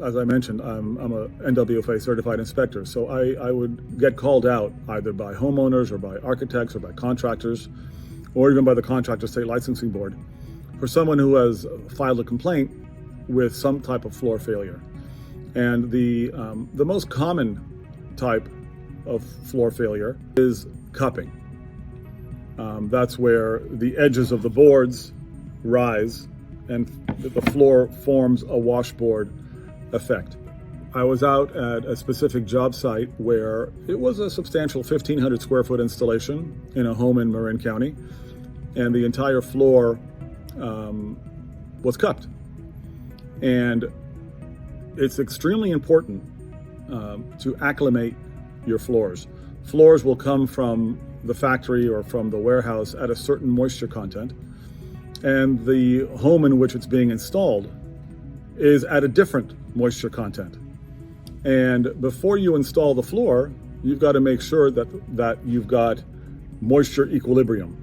as I mentioned, I'm a NWFA certified inspector, so I would get called out either by homeowners or by architects or by contractors, or even by the Contractor State Licensing Board, for someone who has filed a complaint with some type of floor failure. And the most common type of floor failure is cupping. That's where the edges of the boards rise and the floor forms a washboard effect. I was out at a specific job site where it was a substantial 1,500 square foot installation in a home in Marin County, and the entire floor was cupped. And it's extremely important to acclimate your floors. Floors will come from the factory or from the warehouse at a certain moisture content, and the home in which it's being installed is at a different moisture content. And before you install the floor, you've got to make sure that you've got moisture equilibrium,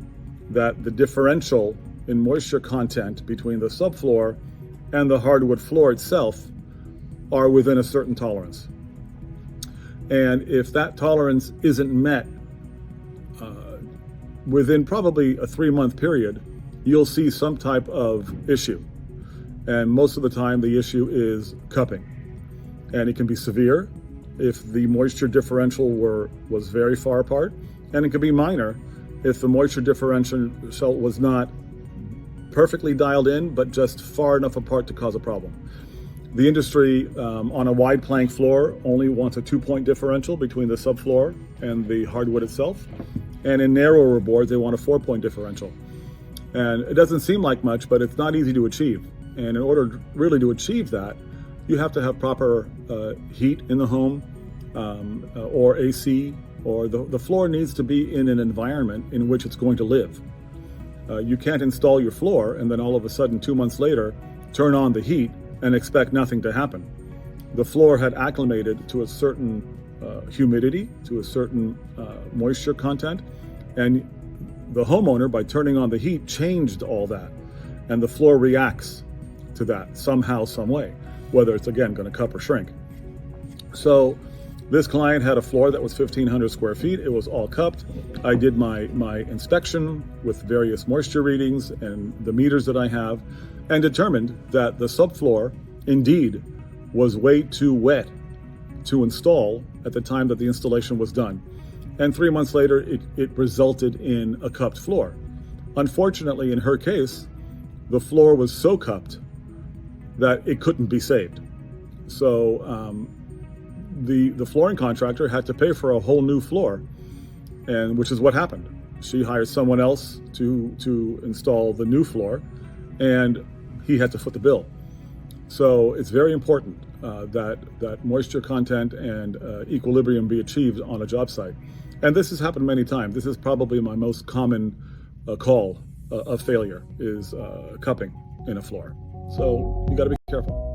that the differential in moisture content between the subfloor and the hardwood floor itself are within a certain tolerance. And if that tolerance isn't met within probably a 3-month period, you'll see some type of issue. And most of the time the issue is cupping. And it can be severe if the moisture differential was very far apart, and it can be minor if the moisture differential was not perfectly dialed in, but just far enough apart to cause a problem. The industry on a wide plank floor only wants a 2-point differential between the subfloor and the hardwood itself. And in narrower boards, they want a 4-point differential. And it doesn't seem like much, but it's not easy to achieve. And in order really to achieve that, you have to have proper heat in the home, or AC, or the floor needs to be in an environment in which it's going to live. You can't install your floor and then all of a sudden 2 months later turn on the heat and expect nothing to happen. The floor had acclimated to a certain humidity, to a certain moisture content, and the homeowner, by turning on the heat, changed all that, and the floor reacts to that somehow, some way, whether it's again going to cup or shrink. So this client had a floor that was 1,500 square feet. It was all cupped. I did my inspection with various moisture readings and the meters that I have, and determined that the subfloor indeed was way too wet to install at the time that the installation was done. And 3 months later, it resulted in a cupped floor. Unfortunately, in her case, the floor was so cupped that it couldn't be saved. So the flooring contractor had to pay for a whole new floor, and which is what happened. She hired someone else to install the new floor, and he had to foot the bill. So it's very important that moisture content and equilibrium be achieved on a job site. And this has happened many times. This is probably my most common call of failure, is cupping in a floor. So you got to be careful.